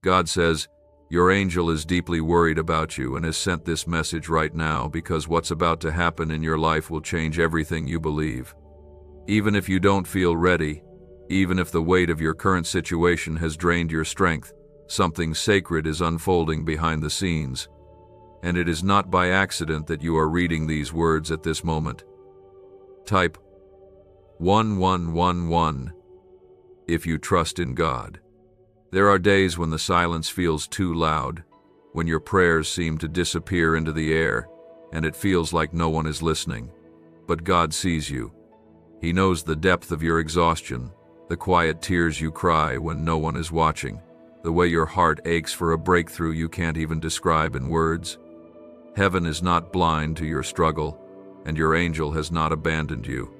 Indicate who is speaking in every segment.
Speaker 1: God says, your angel is deeply worried about you and has sent this message right now because what's about to happen in your life will change everything you believe. Even if you don't feel ready, even if the weight of your current situation has drained your strength, something sacred is unfolding behind the scenes. And it is not by accident that you are reading these words at this moment. Type 1111 if you trust in God. There are days when the silence feels too loud, when your prayers seem to disappear into the air, and it feels like no one is listening. But God sees you. He knows the depth of your exhaustion, the quiet tears you cry when no one is watching, the way your heart aches for a breakthrough you can't even describe in words. Heaven is not blind to your struggle, and your angel has not abandoned you.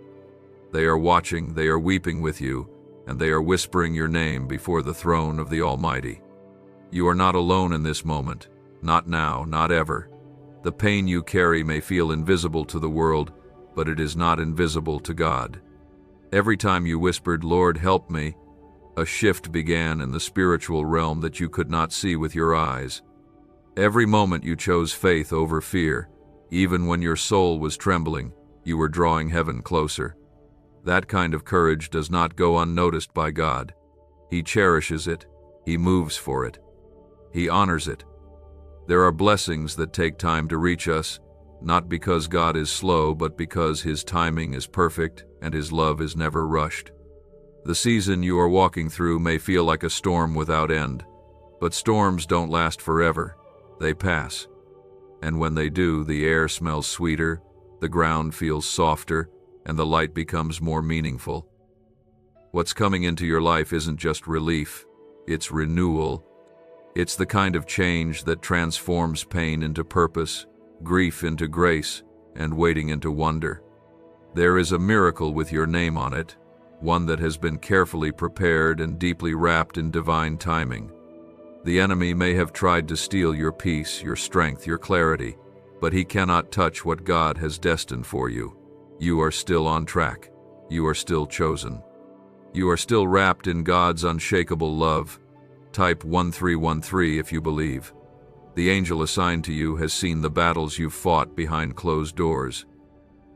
Speaker 1: They are watching, they are weeping with you, and they are whispering your name before the throne of the Almighty. You are not alone in this moment, not now, not ever. The pain you carry may feel invisible to the world, but it is not invisible to God. Every time you whispered, "Lord, help me," a shift began in the spiritual realm that you could not see with your eyes. Every moment you chose faith over fear, even when your soul was trembling, you were drawing heaven closer. That kind of courage does not go unnoticed by God. He cherishes it. He moves for it. He honors it. There are blessings that take time to reach us, not because God is slow, but because His timing is perfect and His love is never rushed. The season you are walking through may feel like a storm without end, but storms don't last forever. They pass. And when they do, the air smells sweeter, the ground feels softer, and the light becomes more meaningful. What's coming into your life isn't just relief, it's renewal. It's the kind of change that transforms pain into purpose, grief into grace, and waiting into wonder. There is a miracle with your name on it, one that has been carefully prepared and deeply wrapped in divine timing. The enemy may have tried to steal your peace, your strength, your clarity, but he cannot touch what God has destined for you. You are still on track. You are still chosen. You are still wrapped in God's unshakable love. Type 1313 if you believe. The angel assigned to you has seen the battles you've fought behind closed doors.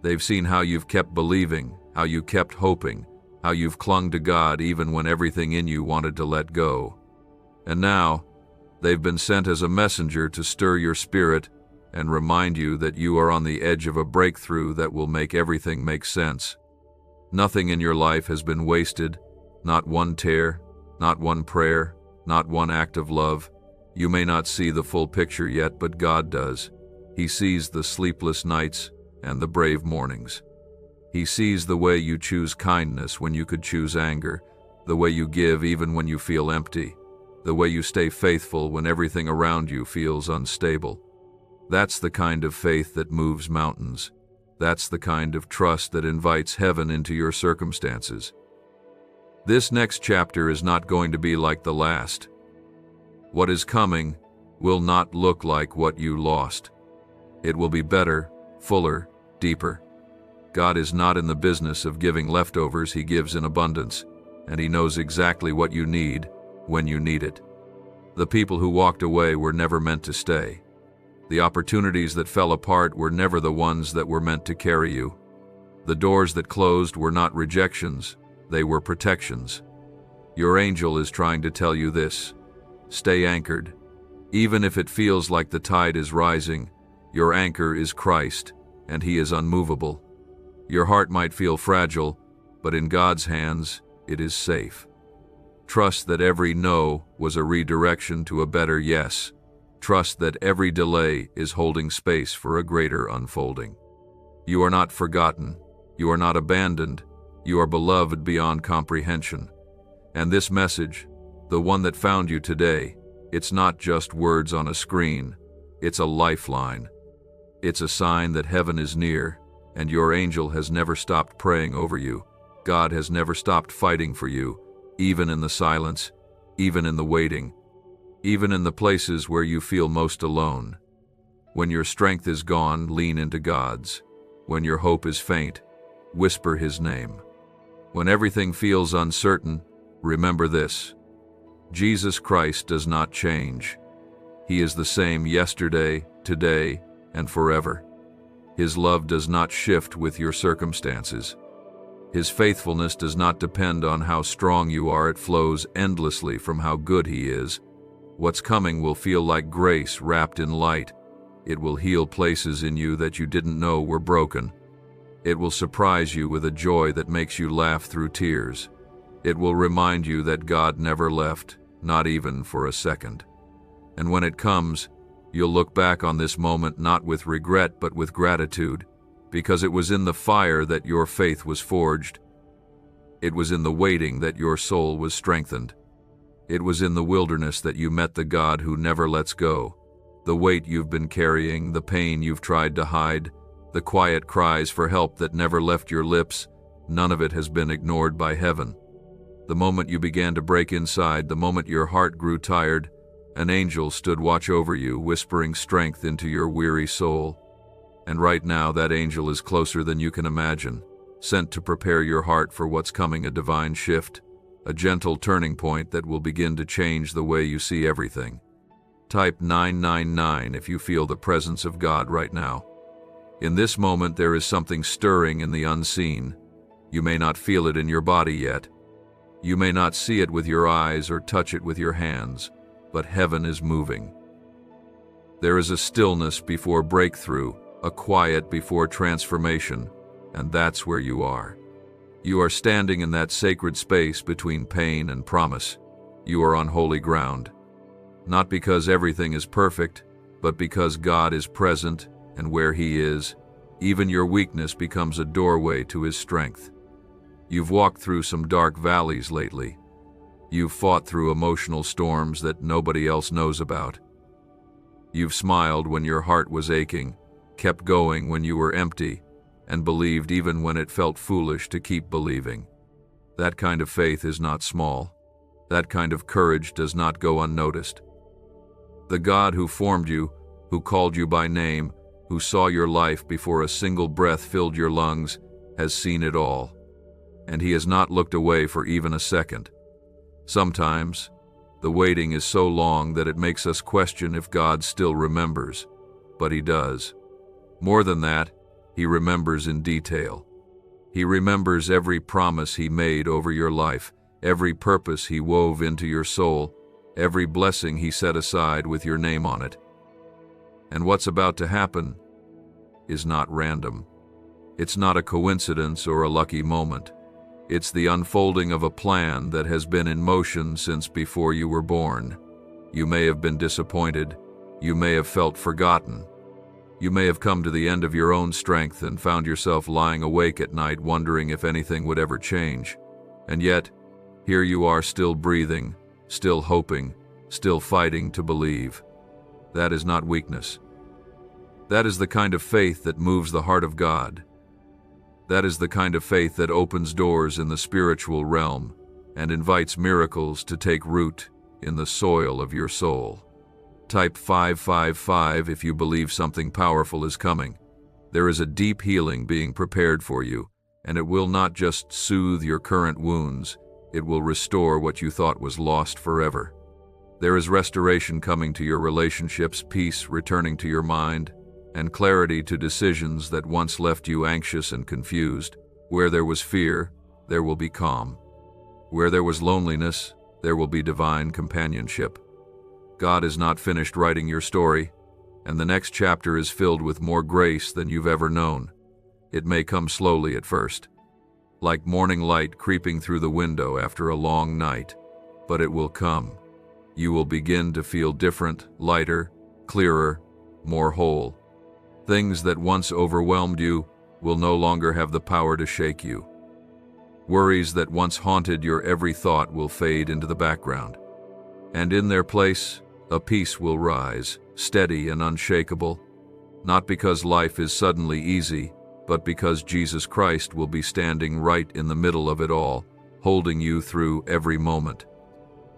Speaker 1: They've seen how you've kept believing, how you kept hoping, how you've clung to God even when everything in you wanted to let go. And now, they've been sent as a messenger to stir your spirit and remind you that you are on the edge of a breakthrough that will make everything make sense. Nothing in your life has been wasted, not one tear, not one prayer, not one act of love. You may not see the full picture yet, but God does. He sees the sleepless nights and the brave mornings. He sees the way you choose kindness when you could choose anger, the way you give even when you feel empty, the way you stay faithful when everything around you feels unstable. That's the kind of faith that moves mountains. That's the kind of trust that invites heaven into your circumstances. This next chapter is not going to be like the last. What is coming will not look like what you lost. It will be better, fuller, deeper. God is not in the business of giving leftovers, He gives in abundance, and He knows exactly what you need when you need it. The people who walked away were never meant to stay. The opportunities that fell apart were never the ones that were meant to carry you. The doors that closed were not rejections, they were protections. Your angel is trying to tell you this. Stay anchored. Even if it feels like the tide is rising, your anchor is Christ, and He is unmovable. Your heart might feel fragile, but in God's hands, it is safe. Trust that every no was a redirection to a better yes. Trust that every delay is holding space for a greater unfolding. You are not forgotten. You are not abandoned. You are beloved beyond comprehension. And this message, the one that found you today, it's not just words on a screen. It's a lifeline. It's a sign that heaven is near, and your angel has never stopped praying over you. God has never stopped fighting for you, even in the silence, even in the waiting, even in the places where you feel most alone. When your strength is gone, lean into God's. When your hope is faint, whisper His name. When everything feels uncertain, remember this. Jesus Christ does not change. He is the same yesterday, today, and forever. His love does not shift with your circumstances. His faithfulness does not depend on how strong you are. It flows endlessly from how good He is. What's coming will feel like grace wrapped in light. It will heal places in you that you didn't know were broken. It will surprise you with a joy that makes you laugh through tears. It will remind you that God never left, not even for a second. And when it comes, you'll look back on this moment not with regret but with gratitude, because it was in the fire that your faith was forged. It was in the waiting that your soul was strengthened. It was in the wilderness that you met the God who never lets go. The weight you've been carrying, the pain you've tried to hide, the quiet cries for help that never left your lips, none of it has been ignored by heaven. The moment you began to break inside, the moment your heart grew tired, an angel stood watch over you, whispering strength into your weary soul. And right now that angel is closer than you can imagine, sent to prepare your heart for what's coming, a divine shift, a gentle turning point that will begin to change the way you see everything. Type 999 if you feel the presence of God right now. In this moment there is something stirring in the unseen. You may not feel it in your body yet. You may not see it with your eyes or touch it with your hands, but heaven is moving. There is a stillness before breakthrough, a quiet before transformation, and that's where you are. You are standing in that sacred space between pain and promise. You are on holy ground. Not because everything is perfect, but because God is present, and where He is, even your weakness becomes a doorway to His strength. You've walked through some dark valleys lately. You've fought through emotional storms that nobody else knows about. You've smiled when your heart was aching, kept going when you were empty, and believed even when it felt foolish to keep believing. That kind of faith is not small. That kind of courage does not go unnoticed. The God who formed you, who called you by name, who saw your life before a single breath filled your lungs, has seen it all. And He has not looked away for even a second. Sometimes, the waiting is so long that it makes us question if God still remembers, but He does. More than that, He remembers in detail. He remembers every promise He made over your life, every purpose He wove into your soul, every blessing He set aside with your name on it. And what's about to happen is not random. It's not a coincidence or a lucky moment. It's the unfolding of a plan that has been in motion since before you were born. You may have been disappointed. You may have felt forgotten. You may have come to the end of your own strength and found yourself lying awake at night wondering if anything would ever change. And yet, here you are still breathing, still hoping, still fighting to believe. That is not weakness. That is the kind of faith that moves the heart of God. That is the kind of faith that opens doors in the spiritual realm and invites miracles to take root in the soil of your soul. Type 555 if you believe something powerful is coming. There is a deep healing being prepared for you, and it will not just soothe your current wounds, it will restore what you thought was lost forever. There is restoration coming to your relationships, peace returning to your mind, and clarity to decisions that once left you anxious and confused. Where there was fear, there will be calm. Where there was loneliness, there will be divine companionship. God is not finished writing your story, and the next chapter is filled with more grace than you've ever known. It may come slowly at first, like morning light creeping through the window after a long night, but it will come. You will begin to feel different, lighter, clearer, more whole. Things that once overwhelmed you will no longer have the power to shake you. Worries that once haunted your every thought will fade into the background. And in their place, a peace will rise, steady and unshakable, not because life is suddenly easy, but because Jesus Christ will be standing right in the middle of it all, holding you through every moment.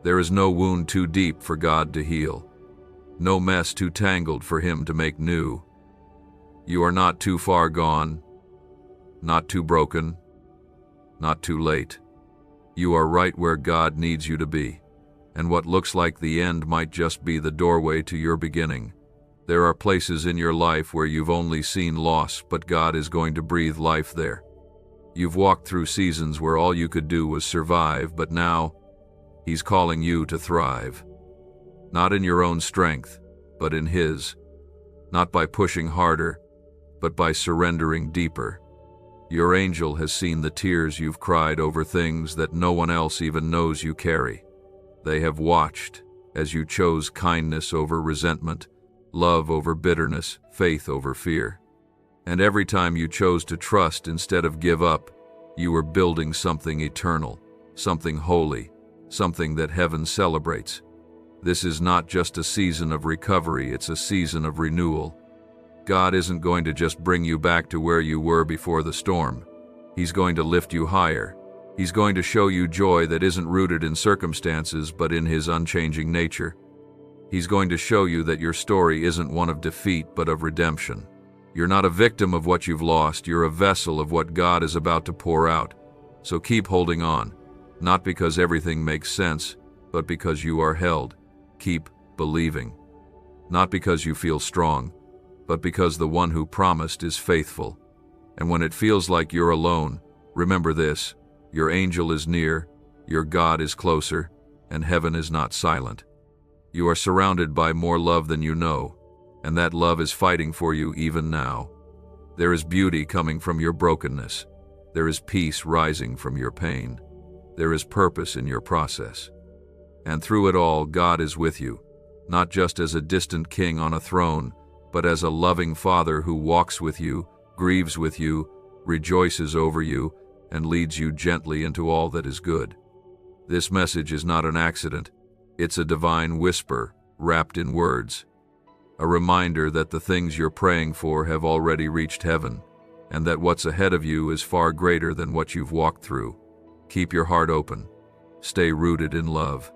Speaker 1: There is no wound too deep for God to heal, no mess too tangled for Him to make new. You are not too far gone, not too broken, not too late. You are right where God needs you to be. and what looks like the end might just be the doorway to your beginning. There are places in your life where you've only seen loss, but God is going to breathe life there. You've walked through seasons where all you could do was survive, but now He's calling you to thrive. Not in your own strength, but in His. Not by pushing harder, but by surrendering deeper. Your angel has seen the tears you've cried over things that no one else even knows you carry. They have watched as you chose kindness over resentment, love over bitterness, faith over fear. And every time you chose to trust instead of give up, you were building something eternal, something holy, something that heaven celebrates. This is not just a season of recovery, it's a season of renewal. God isn't going to just bring you back to where you were before the storm. He's going to lift you higher. He's going to show you joy that isn't rooted in circumstances but in His unchanging nature. He's going to show you that your story isn't one of defeat but of redemption. You're not a victim of what you've lost, you're a vessel of what God is about to pour out. So keep holding on, not because everything makes sense, but because you are held. Keep believing. Not because you feel strong, but because the one who promised is faithful. And when it feels like you're alone, remember this: your angel is near, your God is closer, and heaven is not silent. You are surrounded by more love than you know, and that love is fighting for you even now. There is beauty coming from your brokenness. There is peace rising from your pain. There is purpose in your process. And through it all, God is with you, not just as a distant king on a throne, but as a loving Father who walks with you, grieves with you, rejoices over you, and leads you gently into all that is good. This message is not an accident. It's a divine whisper wrapped in words. A reminder that the things you're praying for have already reached heaven, and that what's ahead of you is far greater than what you've walked through. Keep your heart open. Stay rooted in love.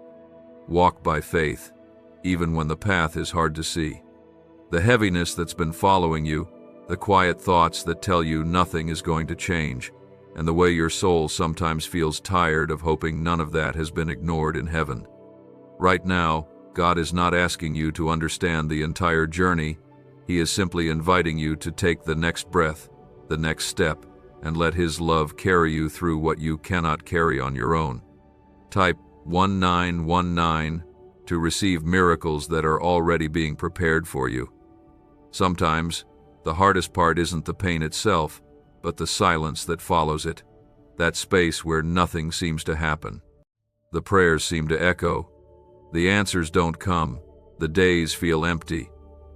Speaker 1: Walk by faith, even when the path is hard to see. The heaviness that's been following you, the quiet thoughts that tell you nothing is going to change, and the way your soul sometimes feels tired of hoping none of that has been ignored in heaven. Right now, God is not asking you to understand the entire journey. He is simply inviting you to take the next breath, the next step, and let His love carry you through what you cannot carry on your own. Type 1919 to receive miracles that are already being prepared for you. Sometimes, the hardest part isn't the pain itself, but the silence that follows it, that space where nothing seems to happen. The prayers seem to echo. The answers don't come. The days feel empty.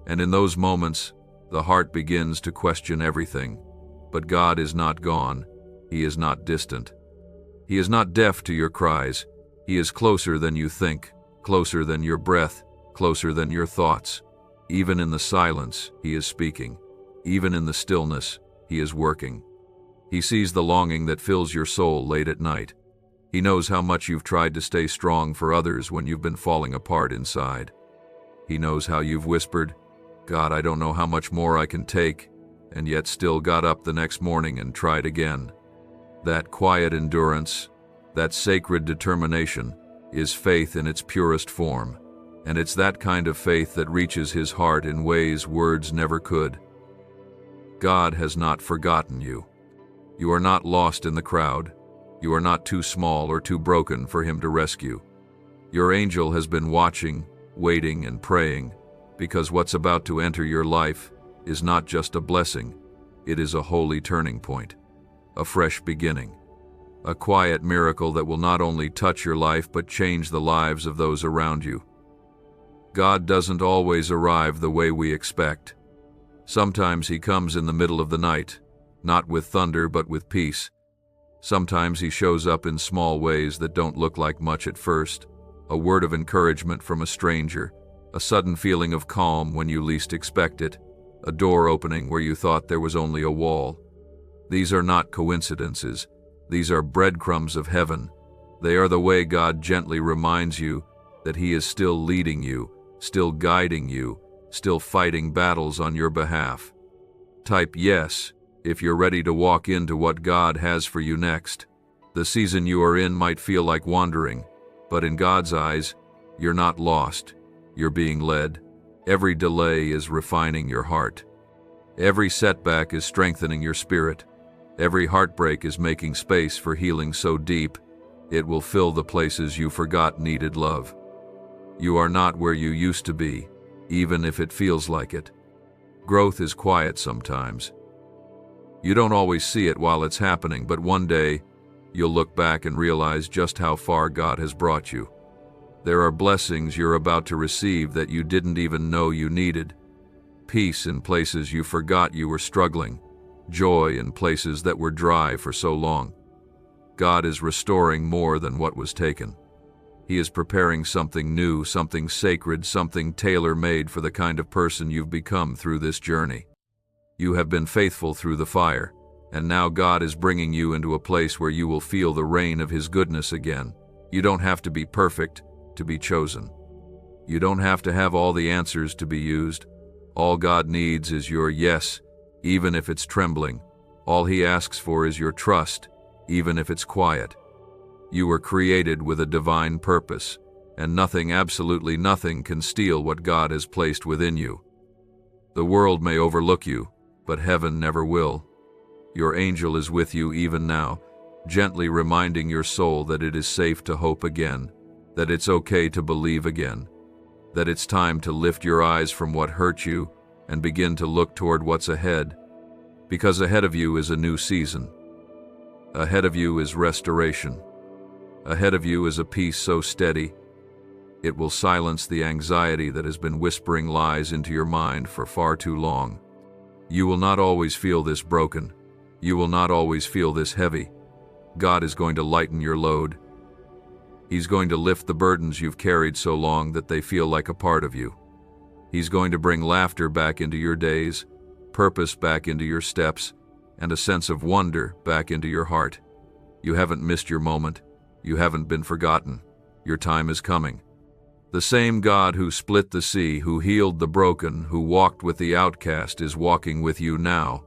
Speaker 1: And in those moments, the heart begins to question everything. But God is not gone. He is not distant. He is not deaf to your cries. He is closer than you think, closer than your breath, closer than your thoughts. Even in the silence, He is speaking. Even in the stillness, He is working. He sees the longing that fills your soul late at night. He knows how much you've tried to stay strong for others when you've been falling apart inside. He knows how you've whispered, "God, I don't know how much more I can take," and yet still got up the next morning and tried again. That quiet endurance, that sacred determination, is faith in its purest form. And it's that kind of faith that reaches His heart in ways words never could. God has not forgotten you. You are not lost in the crowd. You are not too small or too broken for Him to rescue. Your angel has been watching, waiting, and praying, because what's about to enter your life is not just a blessing, it is a holy turning point, a fresh beginning, a quiet miracle that will not only touch your life but change the lives of those around you. God doesn't always arrive the way we expect. Sometimes He comes in the middle of the night, not with thunder but with peace. Sometimes He shows up in small ways that don't look like much at first, a word of encouragement from a stranger, a sudden feeling of calm when you least expect it, a door opening where you thought there was only a wall. These are not coincidences. These are breadcrumbs of heaven. They are the way God gently reminds you that He is still leading you, still guiding you, still fighting battles on your behalf. Type yes if you're ready to walk into what God has for you next. The season you are in might feel like wandering, but in God's eyes, You're not lost. You're being led. Every delay is refining your heart. Every setback is strengthening your spirit. Every heartbreak is making space for healing so deep, it will fill the places you forgot needed love. You are not where you used to be, even if it feels like it. Growth is quiet sometimes. You don't always see it while it's happening, but one day, you'll look back and realize just how far God has brought you. There are blessings you're about to receive that you didn't even know you needed. Peace in places you forgot you were struggling. Joy in places that were dry for so long. God is restoring more than what was taken. He is preparing something new, something sacred, something tailor-made for the kind of person you've become through this journey. You have been faithful through the fire, and now God is bringing you into a place where you will feel the rain of His goodness again. You don't have to be perfect to be chosen. You don't have to have all the answers to be used. All God needs is your yes, even if it's trembling. All He asks for is your trust, even if it's quiet. You were created with a divine purpose, and nothing, absolutely nothing, can steal what God has placed within you. The world may overlook you, but heaven never will. Your angel is with you even now, gently reminding your soul that it is safe to hope again, that it's okay to believe again, that it's time to lift your eyes from what hurt you and begin to look toward what's ahead, because ahead of you is a new season. Ahead of you is restoration. Ahead of you is a peace so steady, it will silence the anxiety that has been whispering lies into your mind for far too long. You will not always feel this broken. You will not always feel this heavy. God is going to lighten your load. He's going to lift the burdens you've carried so long that they feel like a part of you. He's going to bring laughter back into your days, purpose back into your steps, and a sense of wonder back into your heart. You haven't missed your moment. You haven't been forgotten. Your time is coming. The same God who split the sea, who healed the broken, who walked with the outcast, is walking with you now,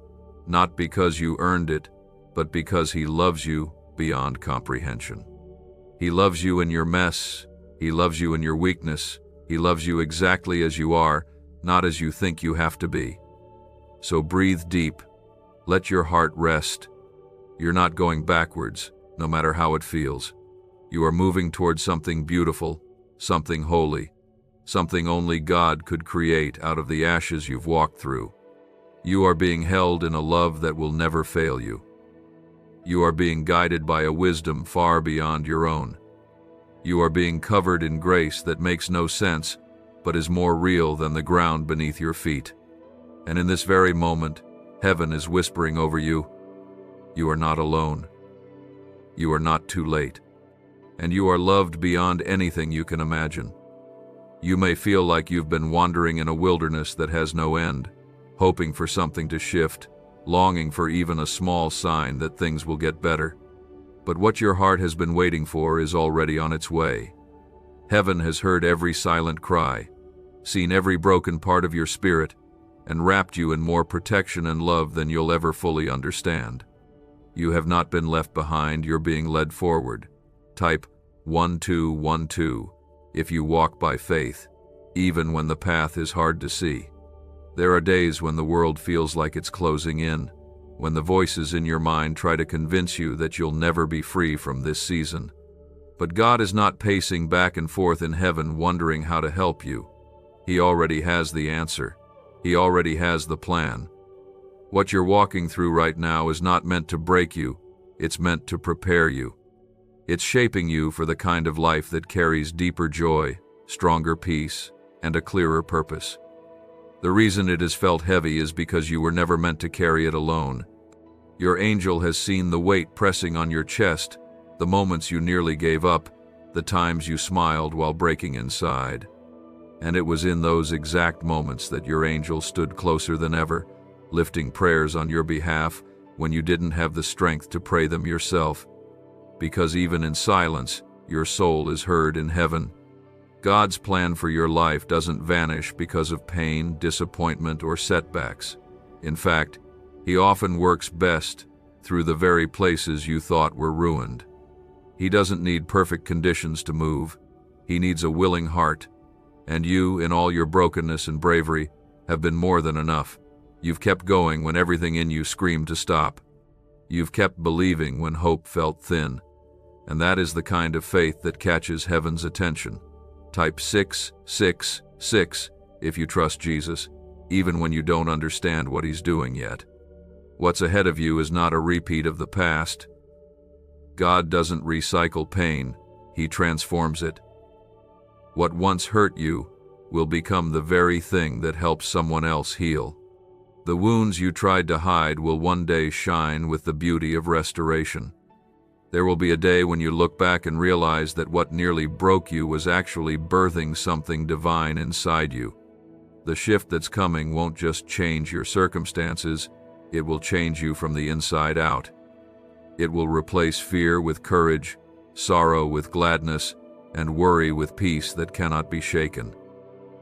Speaker 1: not because you earned it, but because He loves you beyond comprehension. He loves you in your mess. He loves you in your weakness. He loves you exactly as you are, not as you think you have to be. So breathe deep. Let your heart rest. You're not going backwards, no matter how it feels. You are moving towards something beautiful, something holy, something only God could create out of the ashes you've walked through. You are being held in a love that will never fail you. You are being guided by a wisdom far beyond your own. You are being covered in grace that makes no sense, but is more real than the ground beneath your feet. And in this very moment, heaven is whispering over you, you are not alone. You are not too late. And you are loved beyond anything you can imagine. You may feel like you've been wandering in a wilderness that has no end, hoping for something to shift, longing for even a small sign that things will get better. But what your heart has been waiting for is already on its way. Heaven has heard every silent cry, seen every broken part of your spirit, and wrapped you in more protection and love than you'll ever fully understand. You have not been left behind, you're being led forward. Type 1212 if you walk by faith, even when the path is hard to see. There are days when the world feels like it's closing in, when the voices in your mind try to convince you that you'll never be free from this season. But God is not pacing back and forth in heaven wondering how to help you. He already has the answer. He already has the plan. What you're walking through right now is not meant to break you, it's meant to prepare you. It's shaping you for the kind of life that carries deeper joy, stronger peace, and a clearer purpose. The reason it has felt heavy is because you were never meant to carry it alone. Your angel has seen the weight pressing on your chest, the moments you nearly gave up, the times you smiled while breaking inside. And it was in those exact moments that your angel stood closer than ever, lifting prayers on your behalf when you didn't have the strength to pray them yourself. Because even in silence, your soul is heard in heaven. God's plan for your life doesn't vanish because of pain, disappointment, or setbacks. In fact, He often works best through the very places you thought were ruined. He doesn't need perfect conditions to move. He needs a willing heart. And you, in all your brokenness and bravery, have been more than enough. You've kept going when everything in you screamed to stop. You've kept believing when hope felt thin. And that is the kind of faith that catches heaven's attention. Type 666 if you trust Jesus, even when you don't understand what he's doing yet. What's ahead of you is not a repeat of the past. God doesn't recycle pain, he transforms it. What once hurt you will become the very thing that helps someone else heal. The wounds you tried to hide will one day shine with the beauty of restoration. There will be a day when you look back and realize that what nearly broke you was actually birthing something divine inside you. The shift that's coming won't just change your circumstances, it will change you from the inside out. It will replace fear with courage, sorrow with gladness, and worry with peace that cannot be shaken.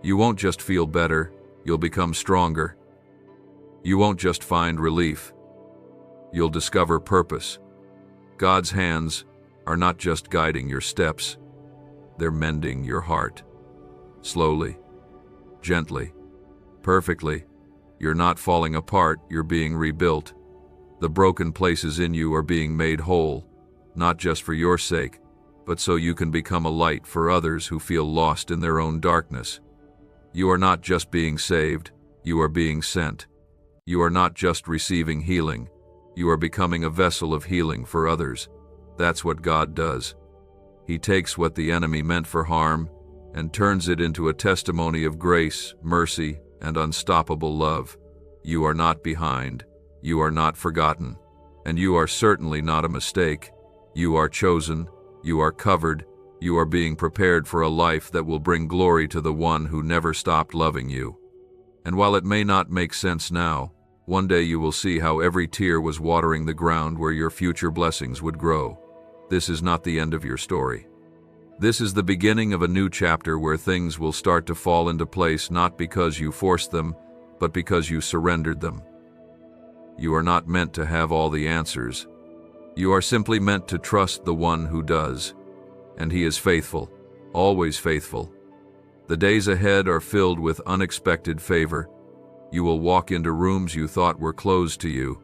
Speaker 1: You won't just feel better, you'll become stronger. You won't just find relief, you'll discover purpose. God's hands are not just guiding your steps, they're mending your heart. Slowly, gently, perfectly. You're not falling apart, you're being rebuilt. The broken places in you are being made whole, not just for your sake, but so you can become a light for others who feel lost in their own darkness. You are not just being saved, you are being sent. You are not just receiving healing, you are becoming a vessel of healing for others. That's what God does. He takes what the enemy meant for harm and turns it into a testimony of grace, mercy, and unstoppable love. You are not behind, you are not forgotten, and you are certainly not a mistake. You are chosen, you are covered, you are being prepared for a life that will bring glory to the one who never stopped loving you. And while it may not make sense now, one day you will see how every tear was watering the ground where your future blessings would grow. This is not the end of your story. This is the beginning of a new chapter where things will start to fall into place not because you forced them, but because you surrendered them. You are not meant to have all the answers. You are simply meant to trust the one who does. And he is faithful, always faithful. The days ahead are filled with unexpected favor. You will walk into rooms you thought were closed to you.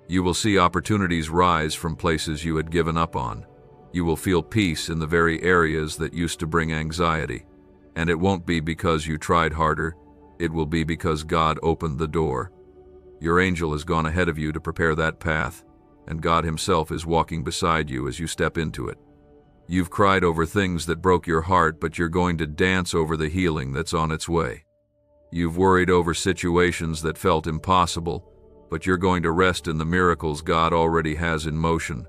Speaker 1: You will see opportunities rise from places you had given up on. You will feel peace in the very areas that used to bring anxiety. And it won't be because you tried harder, it will be because God opened the door. Your angel has gone ahead of you to prepare that path, and God himself is walking beside you as you step into it. You've cried over things that broke your heart, but you're going to dance over the healing that's on its way. You've worried over situations that felt impossible, but you're going to rest in the miracles God already has in motion.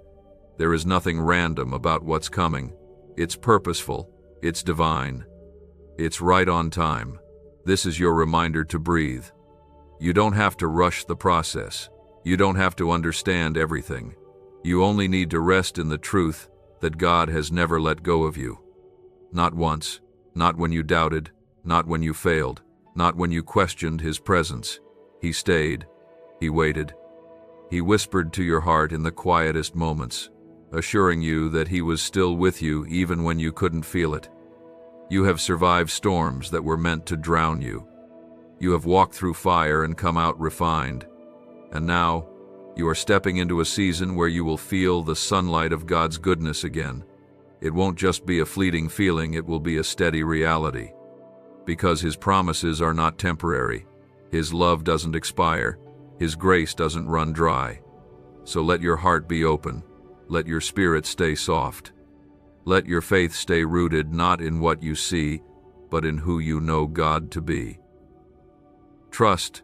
Speaker 1: There is nothing random about what's coming. It's purposeful, it's divine, it's right on time. This is your reminder to breathe. You don't have to rush the process. You don't have to understand everything. You only need to rest in the truth that God has never let go of you. Not once, not when you doubted, not when you failed, not when you questioned his presence. He stayed. He waited. He whispered to your heart in the quietest moments, assuring you that he was still with you even when you couldn't feel it. You have survived storms that were meant to drown you. You have walked through fire and come out refined. And now, you are stepping into a season where you will feel the sunlight of God's goodness again. It won't just be a fleeting feeling, it will be a steady reality. Because his promises are not temporary. His love doesn't expire. His grace doesn't run dry. So let your heart be open. Let your spirit stay soft. Let your faith stay rooted not in what you see, but in who you know God to be. Trust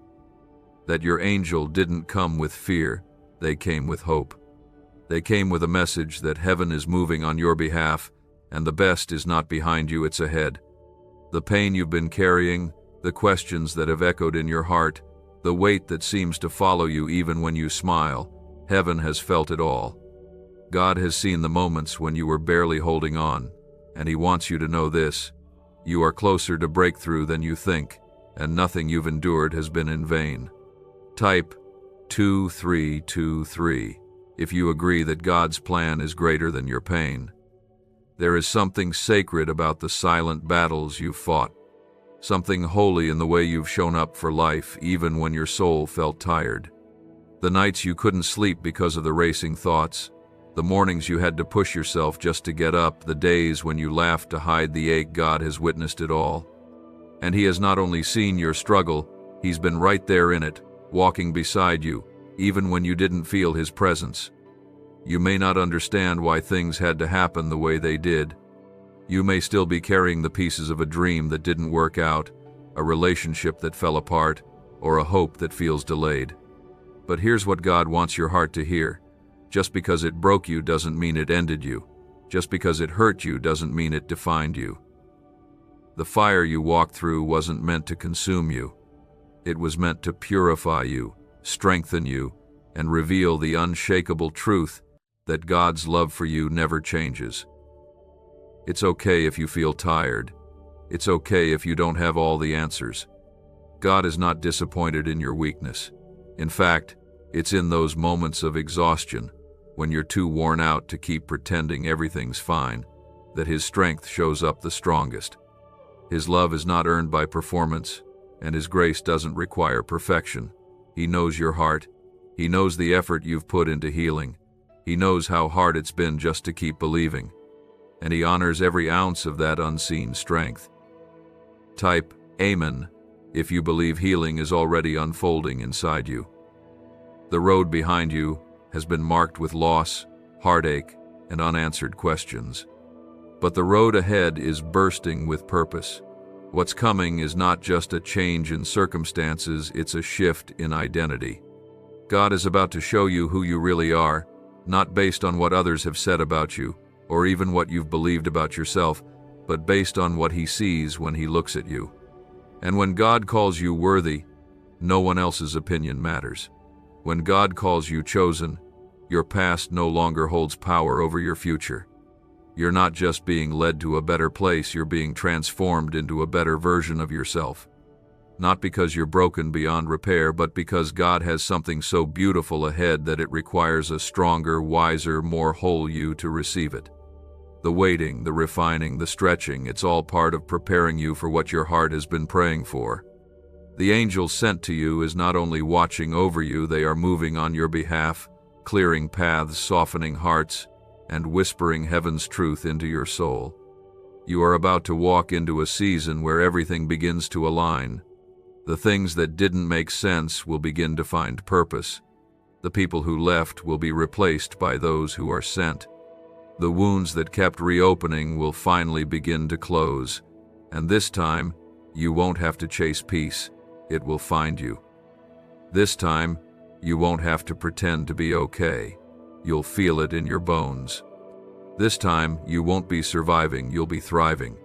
Speaker 1: that your angel didn't come with fear, they came with hope. They came with a message that heaven is moving on your behalf, and the best is not behind you, it's ahead. The pain you've been carrying, the questions that have echoed in your heart, the weight that seems to follow you even when you smile, heaven has felt it all. God has seen the moments when you were barely holding on, and he wants you to know this: you are closer to breakthrough than you think, and nothing you've endured has been in vain. Type 2323 if you agree that God's plan is greater than your pain. There is something sacred about the silent battles you've fought, something holy in the way you've shown up for life even when your soul felt tired. The nights you couldn't sleep because of the racing thoughts, the mornings you had to push yourself just to get up, the days when you laughed to hide the ache. God has witnessed it all. And He has not only seen your struggle, He's been right there in it, walking beside you, even when you didn't feel His presence. You may not understand why things had to happen the way they did. You may still be carrying the pieces of a dream that didn't work out, a relationship that fell apart, or a hope that feels delayed. But here's what God wants your heart to hear. Just because it broke you doesn't mean it ended you. Just because it hurt you doesn't mean it defined you. The fire you walked through wasn't meant to consume you. It was meant to purify you, strengthen you, and reveal the unshakable truth that God's love for you never changes. It's okay if you feel tired. It's okay if you don't have all the answers. God is not disappointed in your weakness. In fact, it's in those moments of exhaustion, when you're too worn out to keep pretending everything's fine, that His strength shows up the strongest. His love is not earned by performance, and His grace doesn't require perfection. He knows your heart. He knows the effort you've put into healing. He knows how hard it's been just to keep believing. And He honors every ounce of that unseen strength. Type Amen if you believe healing is already unfolding inside you. The road behind you has been marked with loss, heartache, and unanswered questions. But the road ahead is bursting with purpose. What's coming is not just a change in circumstances, it's a shift in identity. God is about to show you who you really are, not based on what others have said about you, or even what you've believed about yourself, but based on what He sees when He looks at you. And when God calls you worthy, no one else's opinion matters. When God calls you chosen, your past no longer holds power over your future. You're not just being led to a better place, you're being transformed into a better version of yourself. Not because you're broken beyond repair, but because God has something so beautiful ahead that it requires a stronger, wiser, more whole you to receive it. The waiting, the refining, the stretching, it's all part of preparing you for what your heart has been praying for. The angel sent to you is not only watching over you, they are moving on your behalf, clearing paths, softening hearts, and whispering heaven's truth into your soul. You are about to walk into a season where everything begins to align. The things that didn't make sense will begin to find purpose. The people who left will be replaced by those who are sent. The wounds that kept reopening will finally begin to close. And this time, you won't have to chase peace. It will find you. This time, you won't have to pretend to be okay. You'll feel it in your bones. This time, you won't be surviving, you'll be thriving.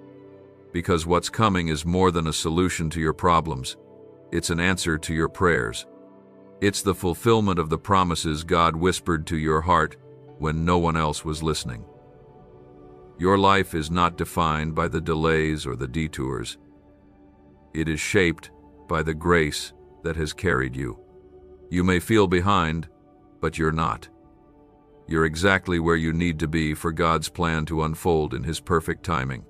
Speaker 1: Because what's coming is more than a solution to your problems. It's an answer to your prayers. It's the fulfillment of the promises God whispered to your heart when no one else was listening. Your life is not defined by the delays or the detours. It is shaped by the grace that has carried you. You may feel behind, but you're not. You're exactly where you need to be for God's plan to unfold in His perfect timing.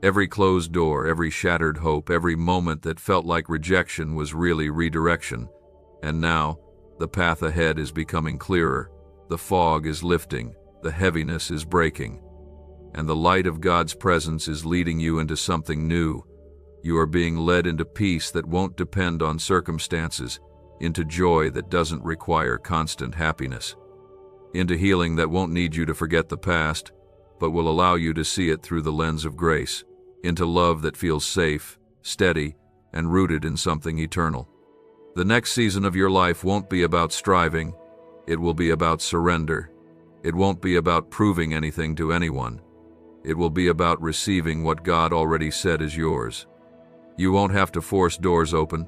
Speaker 1: Every closed door, every shattered hope, every moment that felt like rejection was really redirection. And now, the path ahead is becoming clearer. The fog is lifting, the heaviness is breaking, and the light of God's presence is leading you into something new. You are being led into peace that won't depend on circumstances, into joy that doesn't require constant happiness, into healing that won't need you to forget the past, but will allow you to see it through the lens of grace, into love that feels safe, steady, and rooted in something eternal. The next season of your life won't be about striving. It will be about surrender. It won't be about proving anything to anyone. It will be about receiving what God already said is yours. You won't have to force doors open.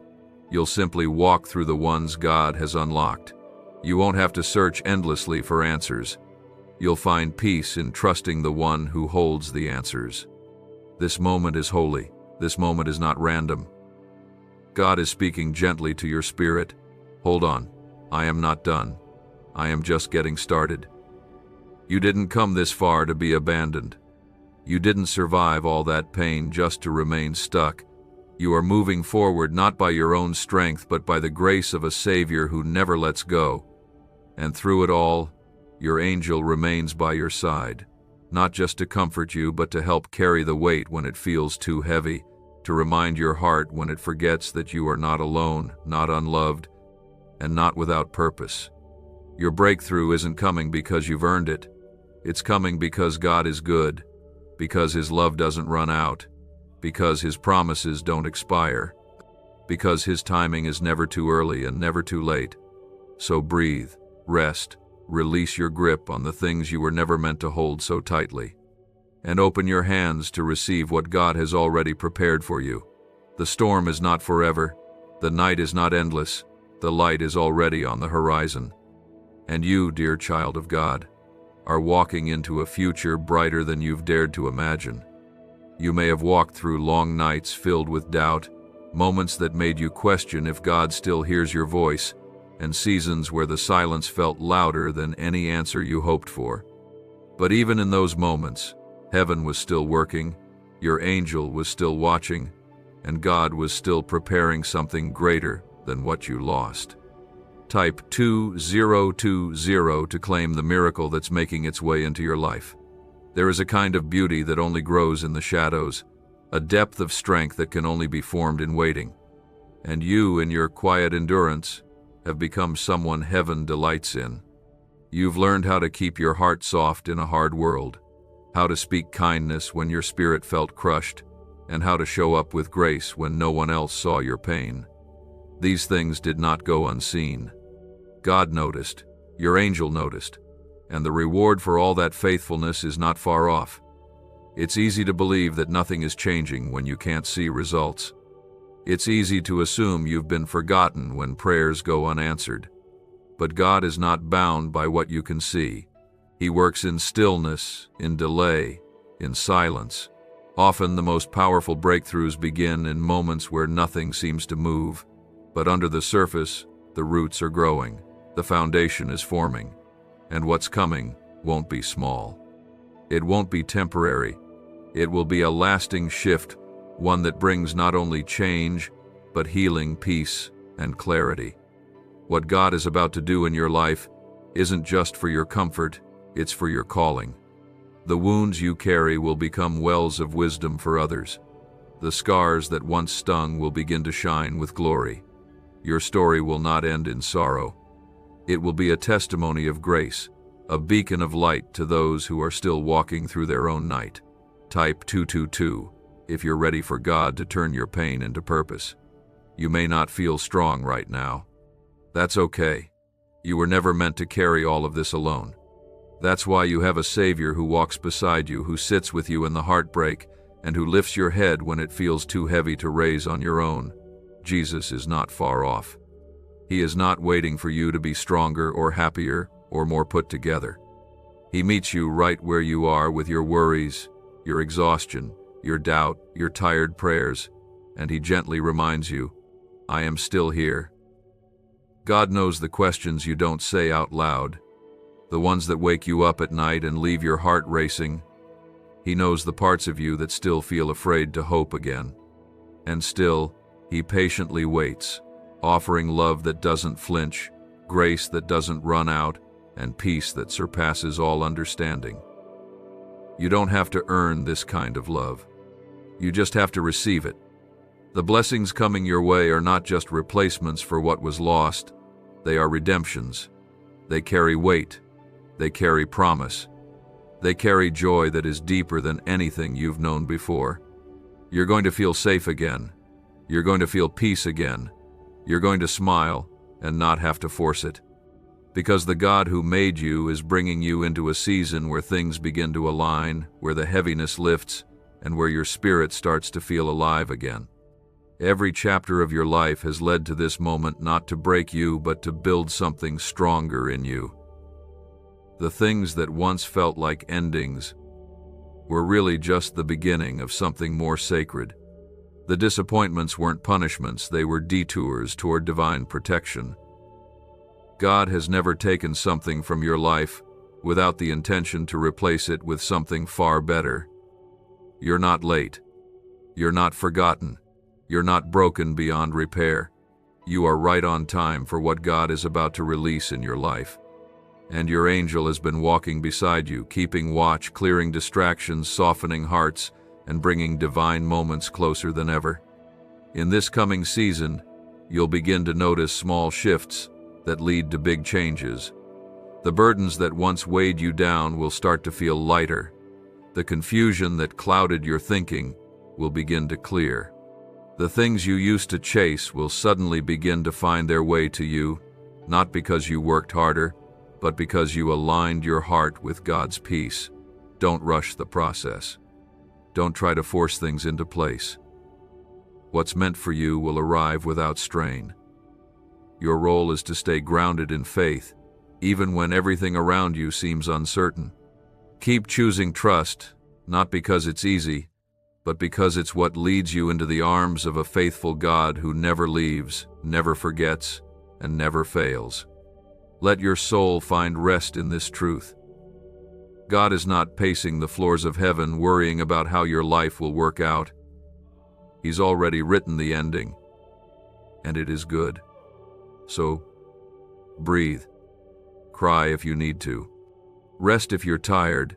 Speaker 1: You'll simply walk through the ones God has unlocked. You won't have to search endlessly for answers. You'll find peace in trusting the one who holds the answers. This moment is holy. This moment is not random. God is speaking gently to your spirit. Hold on. I am not done. I am just getting started. You didn't come this far to be abandoned. You didn't survive all that pain just to remain stuck. You are moving forward not by your own strength, but by the grace of a Savior who never lets go. And through it all, your angel remains by your side, not just to comfort you, but to help carry the weight when it feels too heavy, to remind your heart when it forgets that you are not alone, not unloved, and not without purpose. Your breakthrough isn't coming because you've earned it. It's coming because God is good, because His love doesn't run out, because His promises don't expire, because His timing is never too early and never too late. So breathe, rest, release your grip on the things you were never meant to hold so tightly, and open your hands to receive what God has already prepared for you. The storm is not forever, the night is not endless, the light is already on the horizon. And you, dear child of God, are walking into a future brighter than you've dared to imagine. You may have walked through long nights filled with doubt, moments that made you question if God still hears your voice, and seasons where the silence felt louder than any answer you hoped for. But even in those moments, heaven was still working, your angel was still watching, and God was still preparing something greater than what you lost. Type 2020 to claim the miracle that's making its way into your life. There is a kind of beauty that only grows in the shadows, a depth of strength that can only be formed in waiting. And you, in your quiet endurance, have become someone heaven delights in. You've learned how to keep your heart soft in a hard world, how to speak kindness when your spirit felt crushed, and how to show up with grace when no one else saw your pain. These things did not go unseen. God noticed, your angel noticed, and the reward for all that faithfulness is not far off. It's easy to believe that nothing is changing when you can't see results. It's easy to assume you've been forgotten when prayers go unanswered. But God is not bound by what you can see. He works in stillness, in delay, in silence. Often the most powerful breakthroughs begin in moments where nothing seems to move, but under the surface, the roots are growing. The foundation is forming, and what's coming won't be small. It won't be temporary. It will be a lasting shift, one that brings not only change, but healing, peace, and clarity. What God is about to do in your life isn't just for your comfort, it's for your calling. The wounds you carry will become wells of wisdom for others. The scars that once stung will begin to shine with glory. Your story will not end in sorrow. It will be a testimony of grace, a beacon of light to those who are still walking through their own night. Type 222 if you're ready for God to turn your pain into purpose. You may not feel strong right now. That's okay. You were never meant to carry all of this alone. That's why you have a Savior who walks beside you, who sits with you in the heartbreak, and who lifts your head when it feels too heavy to raise on your own. Jesus is not far off. He is not waiting for you to be stronger or happier or more put together. He meets you right where you are with your worries, your exhaustion, your doubt, your tired prayers, and He gently reminds you, I am still here. God knows the questions you don't say out loud, the ones that wake you up at night and leave your heart racing. He knows the parts of you that still feel afraid to hope again. And still, He patiently waits, offering love that doesn't flinch, grace that doesn't run out, and peace that surpasses all understanding. You don't have to earn this kind of love. You just have to receive it. The blessings coming your way are not just replacements for what was lost. They are redemptions. They carry weight. They carry promise. They carry joy that is deeper than anything you've known before. You're going to feel safe again. You're going to feel peace again. You're going to smile and not have to force it. Because the God who made you is bringing you into a season where things begin to align, where the heaviness lifts, and where your spirit starts to feel alive again. Every chapter of your life has led to this moment, not to break you, but to build something stronger in you. The things that once felt like endings were really just the beginning of something more sacred. The disappointments weren't punishments, they were detours toward divine protection. God has never taken something from your life without the intention to replace it with something far better. You're not late. You're not forgotten. You're not broken beyond repair. You are right on time for what God is about to release in your life. And your angel has been walking beside you, keeping watch, clearing distractions, softening hearts, and bringing divine moments closer than ever. In this coming season, you'll begin to notice small shifts that lead to big changes. The burdens that once weighed you down will start to feel lighter. The confusion that clouded your thinking will begin to clear. The things you used to chase will suddenly begin to find their way to you, not because you worked harder, but because you aligned your heart with God's peace. Don't rush the process. Don't try to force things into place. What's meant for you will arrive without strain. Your role is to stay grounded in faith, even when everything around you seems uncertain. Keep choosing trust, not because it's easy, but because it's what leads you into the arms of a faithful God who never leaves, never forgets, and never fails. Let your soul find rest in this truth. God is not pacing the floors of heaven worrying about how your life will work out. He's already written the ending, and it is good. So, breathe. Cry if you need to. Rest if you're tired,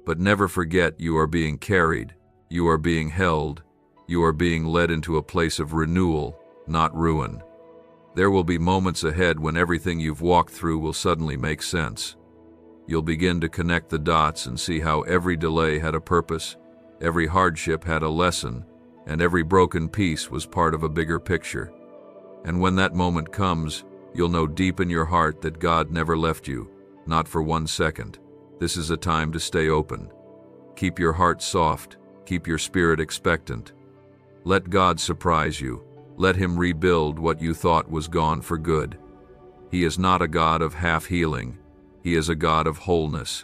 Speaker 1: but never forget you are being carried, you are being held, you are being led into a place of renewal, not ruin. There will be moments ahead when everything you've walked through will suddenly make sense. You'll begin to connect the dots and see how every delay had a purpose, every hardship had a lesson, and every broken piece was part of a bigger picture. And when that moment comes, you'll know deep in your heart that God never left you, not for 1 second. This is a time to stay open. Keep your heart soft, keep your spirit expectant. Let God surprise you. Let Him rebuild what you thought was gone for good. He is not a God of half healing. He is a God of wholeness,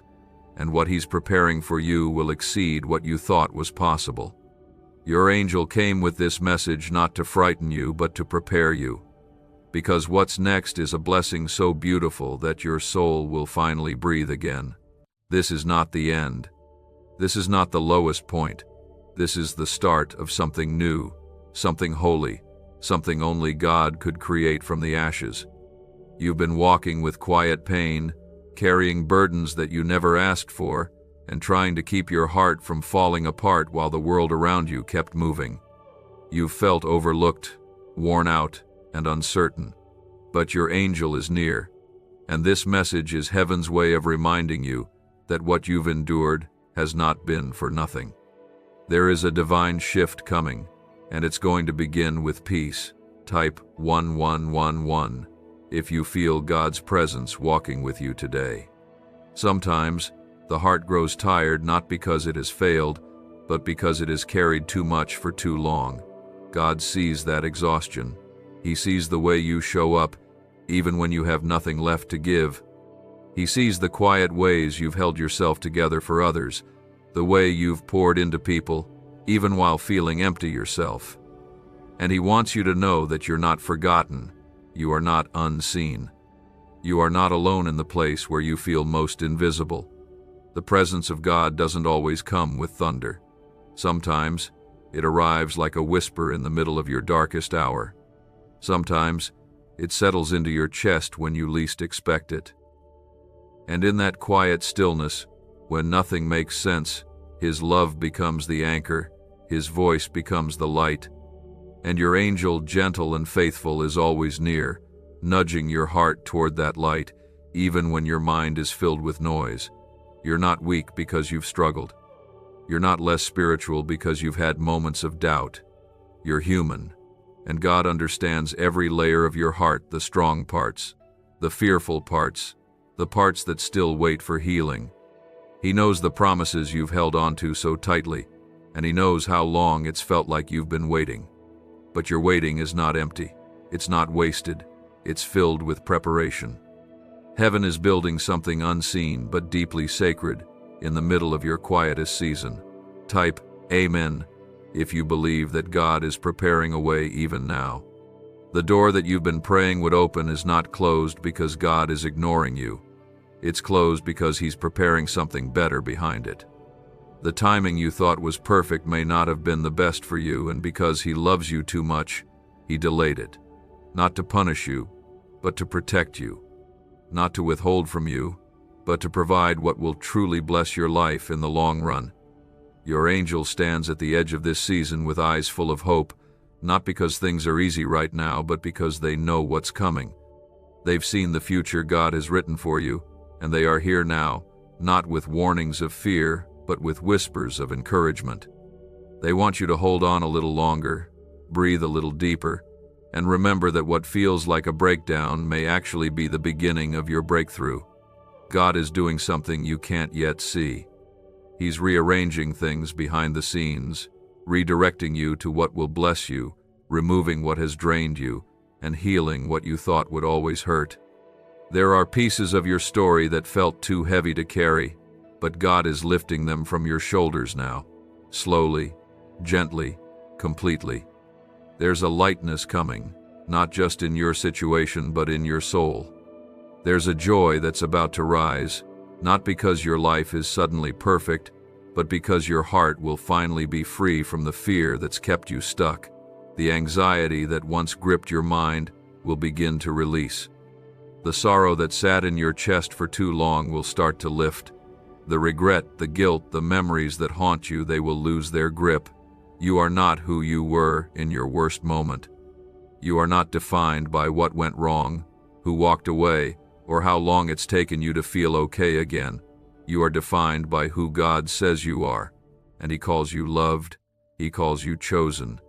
Speaker 1: and what He's preparing for you will exceed what you thought was possible. Your angel came with this message not to frighten you, but to prepare you. Because what's next is a blessing so beautiful that your soul will finally breathe again. This is not the end. This is not the lowest point. This is the start of something new, something holy, something only God could create from the ashes. You've been walking with quiet pain, carrying burdens that you never asked for, and trying to keep your heart from falling apart while the world around you kept moving. You've felt overlooked, worn out, and uncertain. But your angel is near, and this message is heaven's way of reminding you that what you've endured has not been for nothing. There is a divine shift coming, and it's going to begin with peace. Type 1111 if you feel God's presence walking with you today. Sometimes, the heart grows tired not because it has failed, but because it has carried too much for too long. God sees that exhaustion. He sees the way you show up, even when you have nothing left to give. He sees the quiet ways you've held yourself together for others, the way you've poured into people, even while feeling empty yourself. And He wants you to know that you're not forgotten. You are not unseen. You are not alone in the place where you feel most invisible. The presence of God doesn't always come with thunder. Sometimes, it arrives like a whisper in the middle of your darkest hour. Sometimes, it settles into your chest when you least expect it. And in that quiet stillness, when nothing makes sense, His love becomes the anchor, His voice becomes the light, and your angel, gentle and faithful, is always near, nudging your heart toward that light, even when your mind is filled with noise. You're not weak because you've struggled. You're not less spiritual because you've had moments of doubt. You're human, and God understands every layer of your heart, the strong parts, the fearful parts, the parts that still wait for healing. He knows the promises you've held onto so tightly, and He knows how long it's felt like you've been waiting. But your waiting is not empty. It's not wasted. It's filled with preparation. Heaven is building something unseen but deeply sacred in the middle of your quietest season. Type Amen if you believe that God is preparing a way even now. The door that you've been praying would open is not closed because God is ignoring you. It's closed because He's preparing something better behind it. The timing you thought was perfect may not have been the best for you, and because He loves you too much, He delayed it. Not to punish you, but to protect you. Not to withhold from you, but to provide what will truly bless your life in the long run. Your angel stands at the edge of this season with eyes full of hope, not because things are easy right now, but because they know what's coming. They've seen the future God has written for you, and they are here now, not with warnings of fear, but with whispers of encouragement. They want you to hold on a little longer, breathe a little deeper, and remember that what feels like a breakdown may actually be the beginning of your breakthrough. God is doing something you can't yet see. He's rearranging things behind the scenes, redirecting you to what will bless you, removing what has drained you, and healing what you thought would always hurt. There are pieces of your story that felt too heavy to carry, but God is lifting them from your shoulders now, slowly, gently, completely. There's a lightness coming, not just in your situation, but in your soul. There's a joy that's about to rise, not because your life is suddenly perfect, but because your heart will finally be free from the fear that's kept you stuck. The anxiety that once gripped your mind will begin to release. The sorrow that sat in your chest for too long will start to lift. The regret, the guilt, the memories that haunt you, they will lose their grip. You are not who you were in your worst moment. You are not defined by what went wrong, who walked away, or how long it's taken you to feel okay again. You are defined by who God says you are, and He calls you loved, He calls you chosen.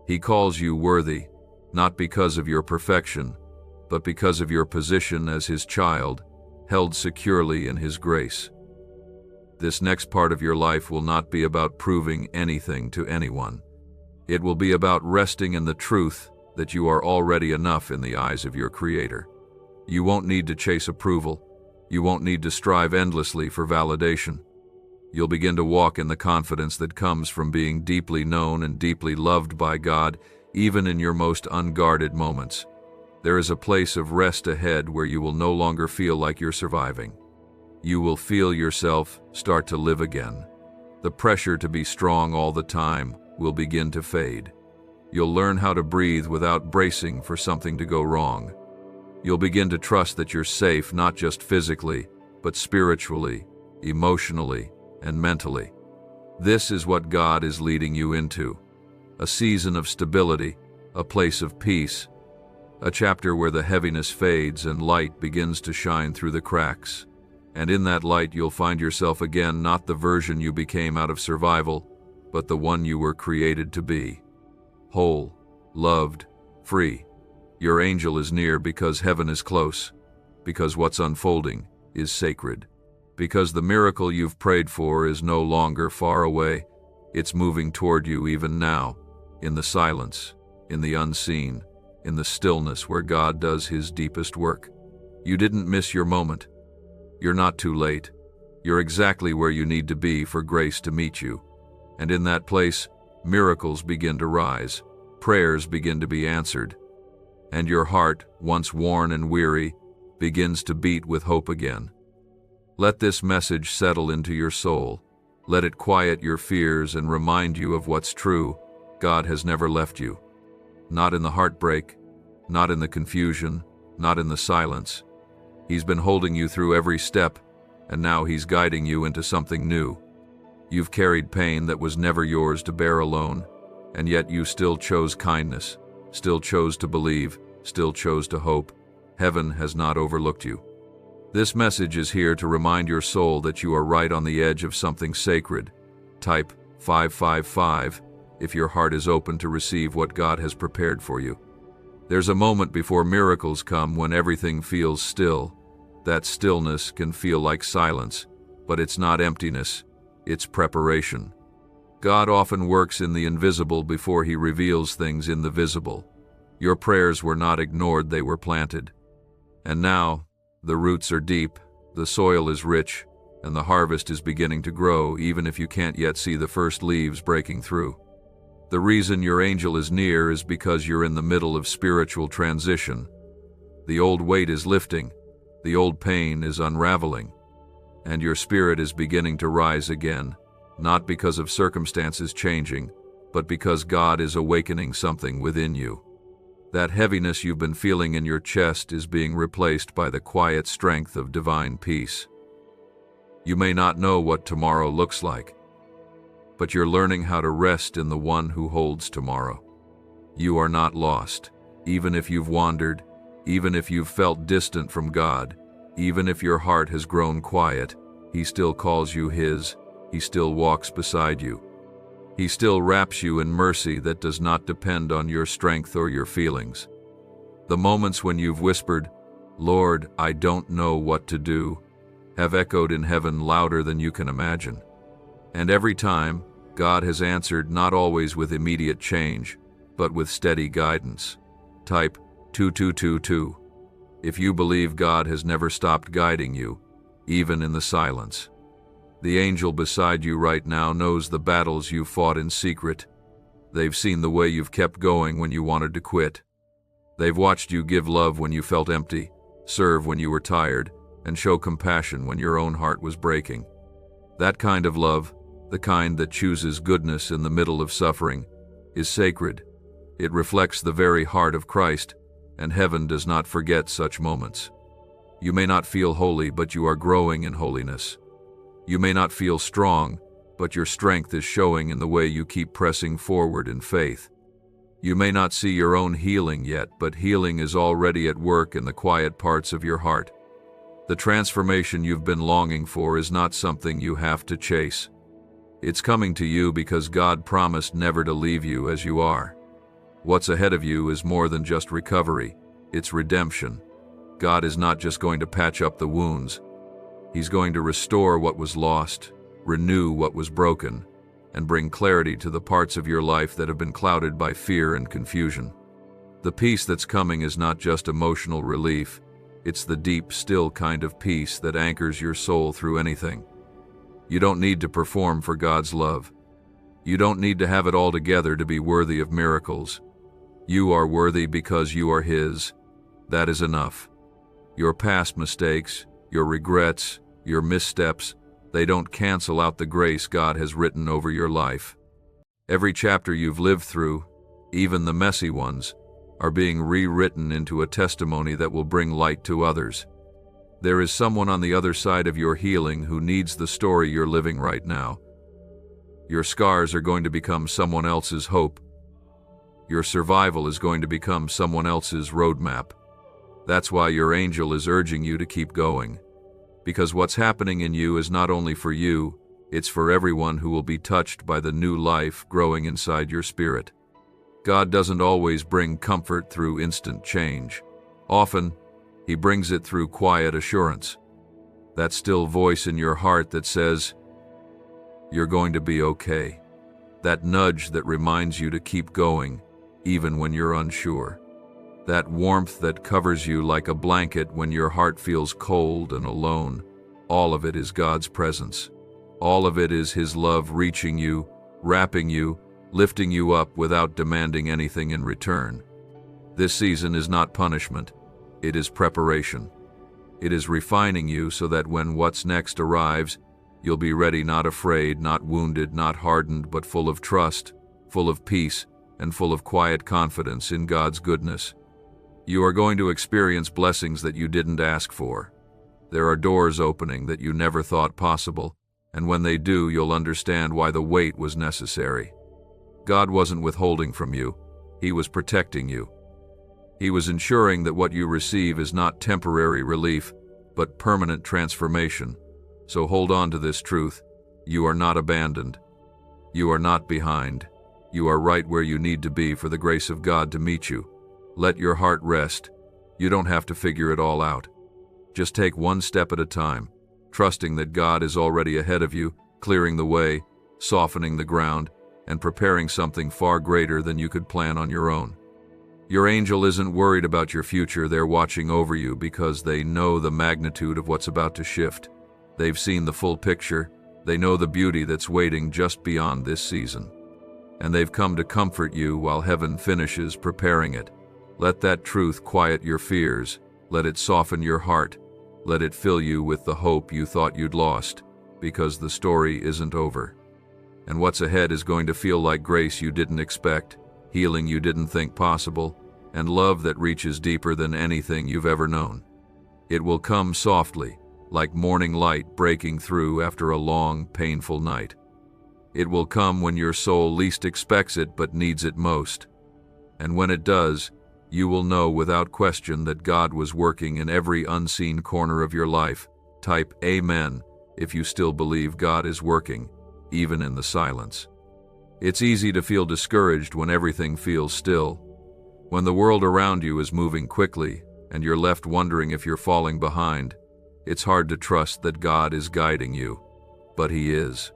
Speaker 1: He calls you worthy, not because of your perfection, but because of your position as His child, held securely in His grace. This next part of your life will not be about proving anything to anyone. It will be about resting in the truth that you are already enough in the eyes of your Creator. You won't need to chase approval. You won't need to strive endlessly for validation. You'll begin to walk in the confidence that comes from being deeply known and deeply loved by God, even in your most unguarded moments. There is a place of rest ahead where you will no longer feel like you're surviving. You will feel yourself start to live again. The pressure to be strong all the time will begin to fade. You'll learn how to breathe without bracing for something to go wrong. You'll begin to trust that you're safe, not just physically, but spiritually, emotionally, and mentally. This is what God is leading you into. A season of stability, a place of peace, a chapter where the heaviness fades and light begins to shine through the cracks. And in that light you'll find yourself again, not the version you became out of survival, but the one you were created to be. Whole, loved, free. Your angel is near because heaven is close, because what's unfolding is sacred, because the miracle you've prayed for is no longer far away. It's moving toward you even now, in the silence, in the unseen, in the stillness where God does His deepest work. You didn't miss your moment. You're not too late. You're exactly where you need to be for grace to meet you. And in that place, miracles begin to rise, prayers begin to be answered, and your heart, once worn and weary, begins to beat with hope again. Let this message settle into your soul. Let it quiet your fears and remind you of what's true. God has never left you. Not in the heartbreak, not in the confusion, not in the silence. He's been holding you through every step, and now He's guiding you into something new. You've carried pain that was never yours to bear alone, and yet you still chose kindness, still chose to believe, still chose to hope. Heaven has not overlooked you. This message is here to remind your soul that you are right on the edge of something sacred. Type 555 if your heart is open to receive what God has prepared for you. There's a moment before miracles come when everything feels still. That stillness can feel like silence, but it's not emptiness, it's preparation. God often works in the invisible before He reveals things in the visible. Your prayers were not ignored, they were planted. And now, the roots are deep, the soil is rich, and the harvest is beginning to grow, even if you can't yet see the first leaves breaking through. The reason your angel is near is because you're in the middle of spiritual transition. The old weight is lifting, the old pain is unraveling, and your spirit is beginning to rise again, not because of circumstances changing, but because God is awakening something within you. That heaviness you've been feeling in your chest is being replaced by the quiet strength of divine peace. You may not know what tomorrow looks like, but you're learning how to rest in the one who holds tomorrow. You are not lost, even if you've wandered, even if you've felt distant from God, even if your heart has grown quiet. He still calls you his. He still walks beside you. He still wraps you in mercy that does not depend on your strength or your feelings. The moments when you've whispered, "Lord, I don't know what to do," have echoed in heaven louder than you can imagine. And every time, God has answered, not always with immediate change, but with steady guidance. Type 2222 if you believe God has never stopped guiding you, even in the silence. The angel beside you right now knows the battles you've fought in secret. They've seen the way you've kept going when you wanted to quit. They've watched you give love when you felt empty, serve when you were tired, and show compassion when your own heart was breaking. That kind of love, the kind that chooses goodness in the middle of suffering, is sacred. It reflects the very heart of Christ, and heaven does not forget such moments. You may not feel holy, but you are growing in holiness. You may not feel strong, but your strength is showing in the way you keep pressing forward in faith. You may not see your own healing yet, but healing is already at work in the quiet parts of your heart. The transformation you've been longing for is not something you have to chase. It's coming to you because God promised never to leave you as you are. What's ahead of you is more than just recovery, it's redemption. God is not just going to patch up the wounds. He's going to restore what was lost, renew what was broken, and bring clarity to the parts of your life that have been clouded by fear and confusion. The peace that's coming is not just emotional relief, it's the deep, still kind of peace that anchors your soul through anything. You don't need to perform for God's love. You don't need to have it all together to be worthy of miracles. You are worthy because you are His. That is enough. Your past mistakes, your regrets, your missteps, they don't cancel out the grace God has written over your life. Every chapter you've lived through, even the messy ones, are being rewritten into a testimony that will bring light to others. There is someone on the other side of your healing who needs the story you're living right now. Your scars are going to become someone else's hope. Your survival is going to become someone else's roadmap. That's why your angel is urging you to keep going. Because what's happening in you is not only for you, it's for everyone who will be touched by the new life growing inside your spirit. God doesn't always bring comfort through instant change. Often, He brings it through quiet assurance. That still voice in your heart that says, "You're going to be okay." That nudge that reminds you to keep going, even when you're unsure. That warmth that covers you like a blanket when your heart feels cold and alone. All of it is God's presence. All of it is His love reaching you, wrapping you, lifting you up without demanding anything in return. This season is not punishment. It is preparation. It is refining you so that when what's next arrives, you'll be ready, not afraid, not wounded, not hardened, but full of trust, full of peace, and full of quiet confidence in God's goodness. You are going to experience blessings that you didn't ask for. There are doors opening that you never thought possible, and when they do, you'll understand why the wait was necessary. God wasn't withholding from you. He was protecting you. He was ensuring that what you receive is not temporary relief, but permanent transformation. So hold on to this truth. You are not abandoned. You are not behind. You are right where you need to be for the grace of God to meet you. Let your heart rest. You don't have to figure it all out. Just take one step at a time, trusting that God is already ahead of you, clearing the way, softening the ground, and preparing something far greater than you could plan on your own. Your angel isn't worried about your future. They're watching over you because they know the magnitude of what's about to shift. They've seen the full picture. They know the beauty that's waiting just beyond this season. And they've come to comfort you while heaven finishes preparing it. Let that truth quiet your fears. Let it soften your heart. Let it fill you with the hope you thought you'd lost, because the story isn't over. And what's ahead is going to feel like grace you didn't expect, healing you didn't think possible, and love that reaches deeper than anything you've ever known. It will come softly, like morning light breaking through after a long, painful night. It will come when your soul least expects it but needs it most. And when it does, you will know without question that God was working in every unseen corner of your life. Type Amen if you still believe God is working, even in the silence. It's easy to feel discouraged when everything feels still. When the world around you is moving quickly and you're left wondering if you're falling behind, it's hard to trust that God is guiding you. But He is.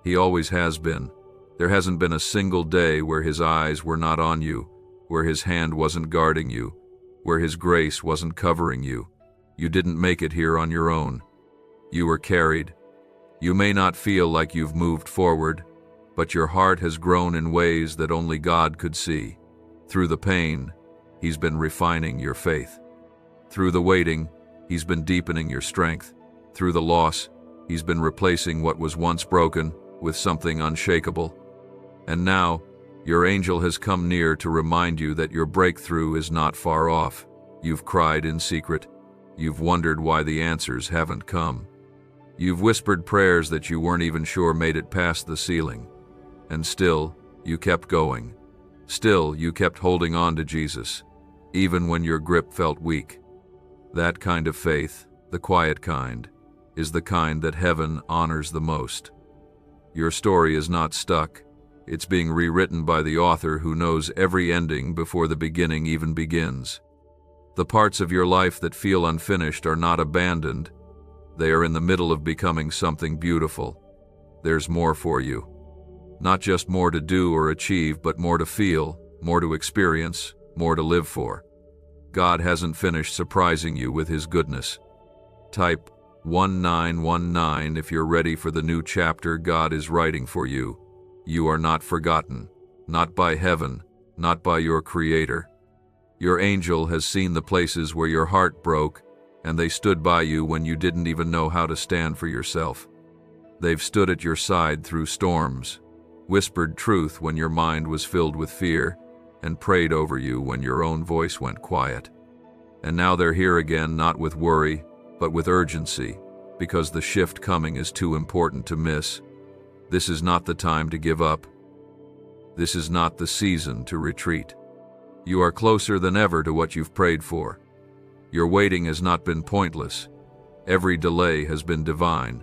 Speaker 1: He always has been. There hasn't been a single day where His eyes were not on you, where His hand wasn't guarding you, where His grace wasn't covering you. You didn't make it here on your own. You were carried. You may not feel like you've moved forward, but your heart has grown in ways that only God could see. Through the pain, He's been refining your faith. Through the waiting, He's been deepening your strength. Through the loss, He's been replacing what was once broken with something unshakable. And now, your angel has come near to remind you that your breakthrough is not far off. You've cried in secret. You've wondered why the answers haven't come. You've whispered prayers that you weren't even sure made it past the ceiling. And still, you kept going. Still, you kept holding on to Jesus, even when your grip felt weak. That kind of faith, the quiet kind, is the kind that heaven honors the most. Your story is not stuck. It's being rewritten by the author who knows every ending before the beginning even begins. The parts of your life that feel unfinished are not abandoned. They are in the middle of becoming something beautiful. There's more for you. Not just more to do or achieve, but more to feel, more to experience, more to live for. God hasn't finished surprising you with His goodness. Type 1919 if you're ready for the new chapter God is writing for you. You are not forgotten, not by heaven, not by your Creator. Your angel has seen the places where your heart broke, and they stood by you when you didn't even know how to stand for yourself. They've stood at your side through storms, whispered truth when your mind was filled with fear, and prayed over you when your own voice went quiet. And now they're here again, not with worry, but with urgency, because the shift coming is too important to miss. This is not the time to give up. This is not the season to retreat. You are closer than ever to what you've prayed for. Your waiting has not been pointless. Every delay has been divine.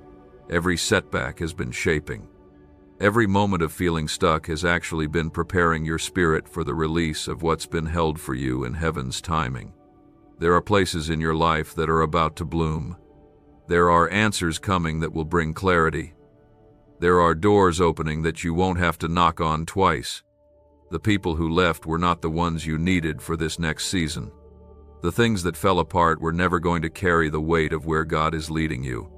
Speaker 1: Every setback has been shaping. Every moment of feeling stuck has actually been preparing your spirit for the release of what's been held for you in heaven's timing. There are places in your life that are about to bloom. There are answers coming that will bring clarity. There are doors opening that you won't have to knock on twice. The people who left were not the ones you needed for this next season. The things that fell apart were never going to carry the weight of where God is leading you.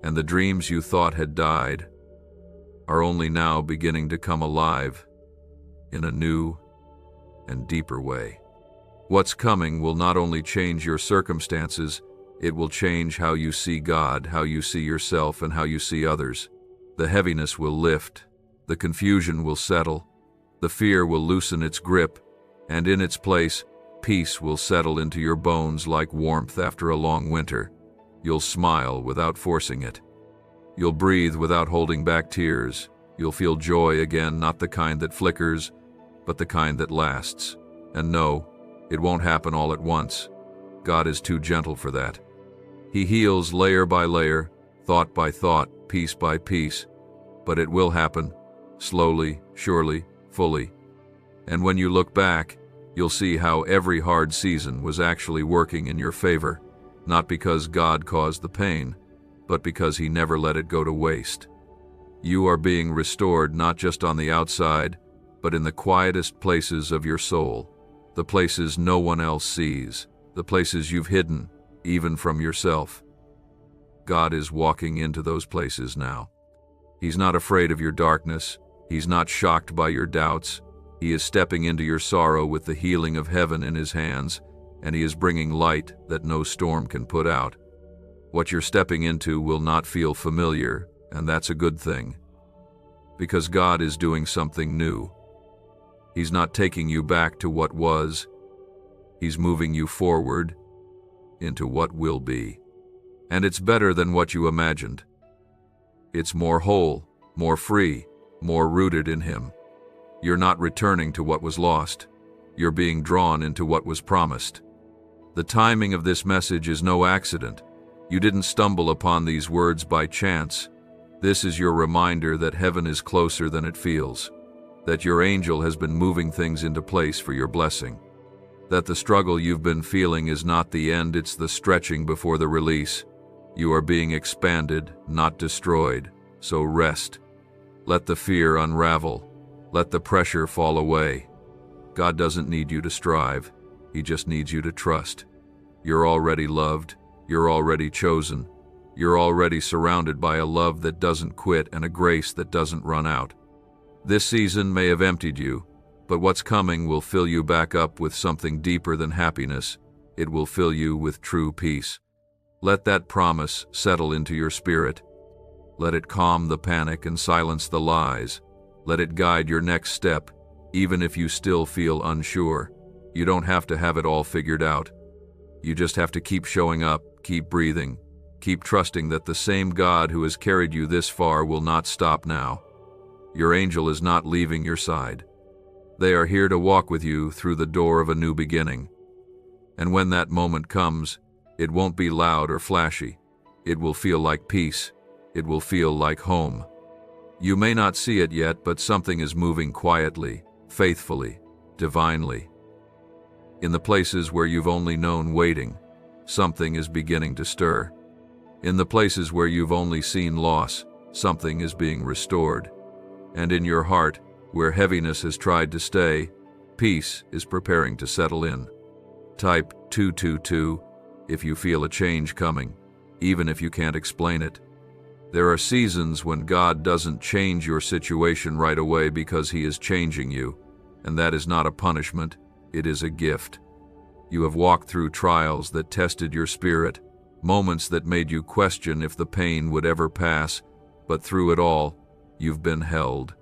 Speaker 1: And the dreams you thought had died are only now beginning to come alive in a new and deeper way. What's coming will not only change your circumstances, it will change how you see God, how you see yourself, and how you see others. The heaviness will lift, the confusion will settle, the fear will loosen its grip, and in its place, peace will settle into your bones like warmth after a long winter. You'll smile without forcing it. You'll breathe without holding back tears. You'll feel joy again, not the kind that flickers, but the kind that lasts. And no, it won't happen all at once. God is too gentle for that. He heals layer by layer, thought by thought, piece by piece. But it will happen, slowly, surely, fully. And when you look back, you'll see how every hard season was actually working in your favor, not because God caused the pain, but because He never let it go to waste. You are being restored not just on the outside, but in the quietest places of your soul, the places no one else sees, the places you've hidden, even from yourself. God is walking into those places now. He's not afraid of your darkness. He's not shocked by your doubts. He is stepping into your sorrow with the healing of heaven in His hands, and He is bringing light that no storm can put out. What you're stepping into will not feel familiar, and that's a good thing. because God is doing something new. He's not taking you back to what was. He's moving you forward into what will be. And it's better than what you imagined. It's more whole, more free, more rooted in Him. You're not returning to what was lost. You're being drawn into what was promised. The timing of this message is no accident. You didn't stumble upon these words by chance. This is your reminder that heaven is closer than it feels, that your angel has been moving things into place for your blessing, that the struggle you've been feeling is not the end, it's the stretching before the release. You are being expanded, not destroyed, so rest. Let the fear unravel. Let the pressure fall away. God doesn't need you to strive. He just needs you to trust. You're already loved. You're already chosen. You're already surrounded by a love that doesn't quit and a grace that doesn't run out. This season may have emptied you, but what's coming will fill you back up with something deeper than happiness. It will fill you with true peace. Let that promise settle into your spirit. Let it calm the panic and silence the lies. Let it guide your next step, even if you still feel unsure. You don't have to have it all figured out. You just have to keep showing up, keep breathing, keep trusting that the same God who has carried you this far will not stop now. Your angel is not leaving your side. They are here to walk with you through the door of a new beginning. And when that moment comes, it won't be loud or flashy. It will feel like peace. It will feel like home. You may not see it yet, but something is moving quietly, faithfully, divinely. In the places where you've only known waiting, something is beginning to stir. In the places where you've only seen loss, something is being restored. And in your heart, where heaviness has tried to stay, peace is preparing to settle in. Type 222 if you feel a change coming, even if you can't explain it. There are seasons when God doesn't change your situation right away because He is changing you, and that is not a punishment, it is a gift. You have walked through trials that tested your spirit, moments that made you question if the pain would ever pass, but through it all, you've been held.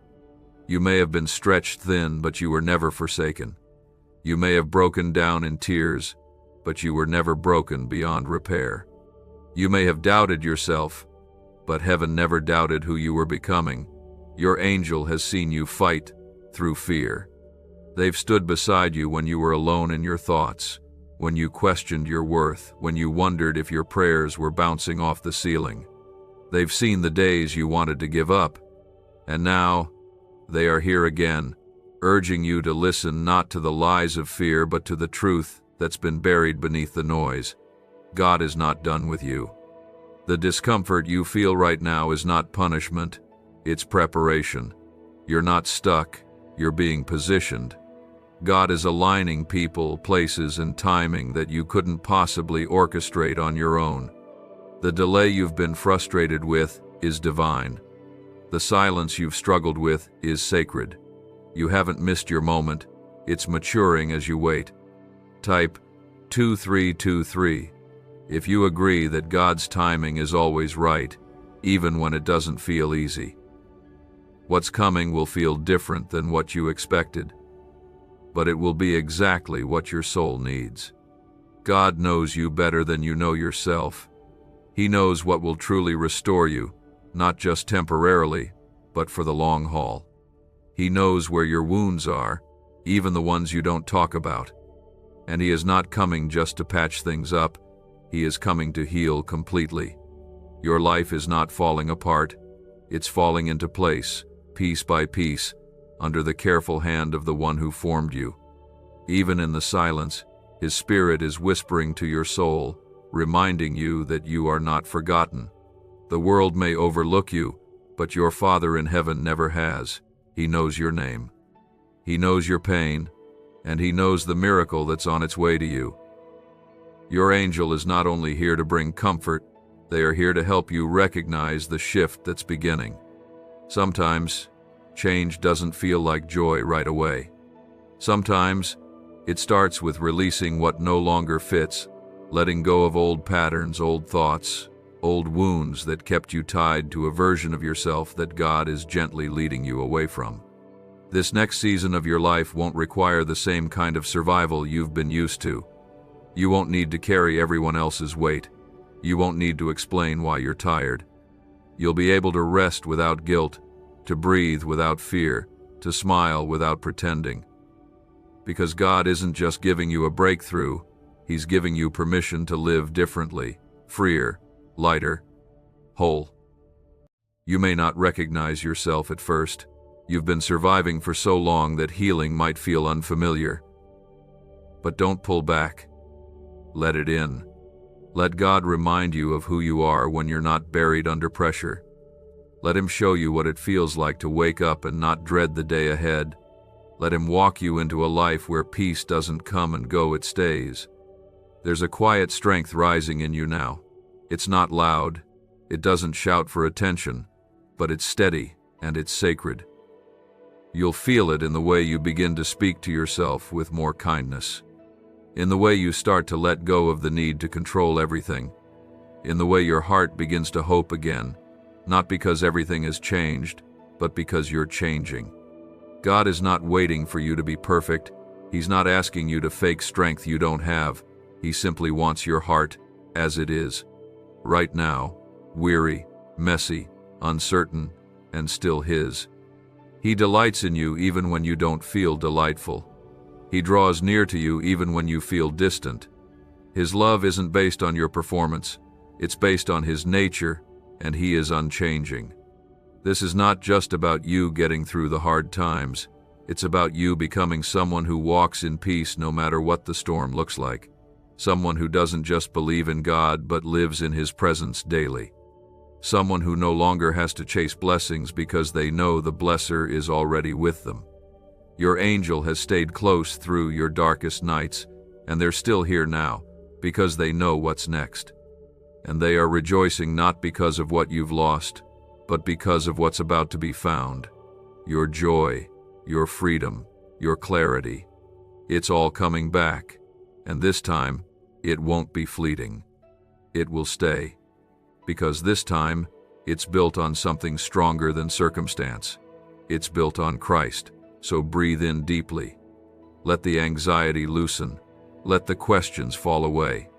Speaker 1: You may have been stretched thin, but you were never forsaken. You may have broken down in tears, but you were never broken beyond repair. You may have doubted yourself, but heaven never doubted who you were becoming. Your angel has seen you fight through fear. They've stood beside you when you were alone in your thoughts, when you questioned your worth, when you wondered if your prayers were bouncing off the ceiling. They've seen the days you wanted to give up, and now they are here again, urging you to listen not to the lies of fear, but to the truth that's been buried beneath the noise. God is not done with you. The discomfort you feel right now is not punishment, it's preparation. You're not stuck, you're being positioned. God is aligning people, places, and timing that you couldn't possibly orchestrate on your own. The delay you've been frustrated with is divine. The silence you've struggled with is sacred. You haven't missed your moment, it's maturing as you wait. Type 2323 if you agree that God's timing is always right, even when it doesn't feel easy. What's coming will feel different than what you expected, but it will be exactly what your soul needs. God knows you better than you know yourself. He knows what will truly restore you, not just temporarily, but for the long haul. He knows where your wounds are, even the ones you don't talk about. And He is not coming just to patch things up. He is coming to heal completely. Your life is not falling apart. It's falling into place, piece by piece, under the careful hand of the One who formed you. Even in the silence, His Spirit is whispering to your soul, reminding you that you are not forgotten. The world may overlook you, but your Father in heaven never has. He knows your name. He knows your pain, and He knows the miracle that's on its way to you. Your angel is not only here to bring comfort, they are here to help you recognize the shift that's beginning. Sometimes, change doesn't feel like joy right away. Sometimes, it starts with releasing what no longer fits, letting go of old patterns, old thoughts, old wounds that kept you tied to a version of yourself that God is gently leading you away from. This next season of your life won't require the same kind of survival you've been used to. You won't need to carry everyone else's weight. You won't need to explain why you're tired. You'll be able to rest without guilt, to breathe without fear, to smile without pretending. Because God isn't just giving you a breakthrough, He's giving you permission to live differently, freer, lighter, whole. You may not recognize yourself at first. You've been surviving for so long that healing might feel unfamiliar. But don't pull back. Let it in. Let God remind you of who you are when you're not buried under pressure. Let Him show you what it feels like to wake up and not dread the day ahead. Let Him walk you into a life where peace doesn't come and go, it stays. There's a quiet strength rising in you now. It's not loud. It doesn't shout for attention, but it's steady and it's sacred. You'll feel it in the way you begin to speak to yourself with more kindness, in the way you start to let go of the need to control everything, in the way your heart begins to hope again, not because everything has changed, but because you're changing. God is not waiting for you to be perfect. He's not asking you to fake strength you don't have. He simply wants your heart as it is, right now, weary, messy, uncertain, and still His. He delights in you even when you don't feel delightful. He draws near to you even when you feel distant. His love isn't based on your performance. It's based on His nature, and He is unchanging. This is not just about you getting through the hard times. It's about you becoming someone who walks in peace no matter what the storm looks like. Someone who doesn't just believe in God but lives in His presence daily. Someone who no longer has to chase blessings because they know the blesser is already with them. Your angel has stayed close through your darkest nights, and they're still here now because they know what's next. And they are rejoicing not because of what you've lost, but because of what's about to be found. Your joy, your freedom, your clarity. It's all coming back, and this time, it won't be fleeting. It will stay. Because this time, it's built on something stronger than circumstance. It's built on Christ, so breathe in deeply. Let the anxiety loosen. Let the questions fall away.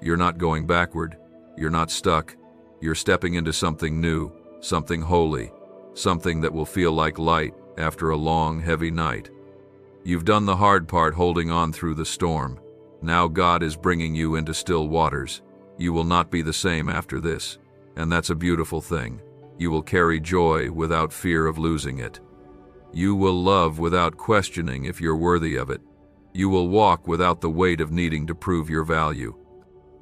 Speaker 1: You're not going backward. You're not stuck. You're stepping into something new, something holy, something that will feel like light after a long, heavy night. You've done the hard part holding on through the storm. Now God is bringing you into still waters. You will not be the same after this, and that's a beautiful thing. You will carry joy without fear of losing it. You will love without questioning if you're worthy of it. You will walk without the weight of needing to prove your value.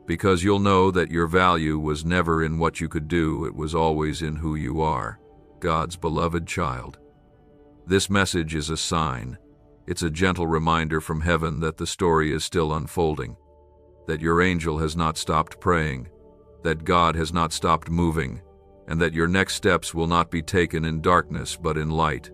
Speaker 1: Because you'll know that your value was never in what you could do, it was always in who you are, God's beloved child. This message is a sign. It's a gentle reminder from heaven that the story is still unfolding, that your angel has not stopped praying, that God has not stopped moving, and that your next steps will not be taken in darkness but in light.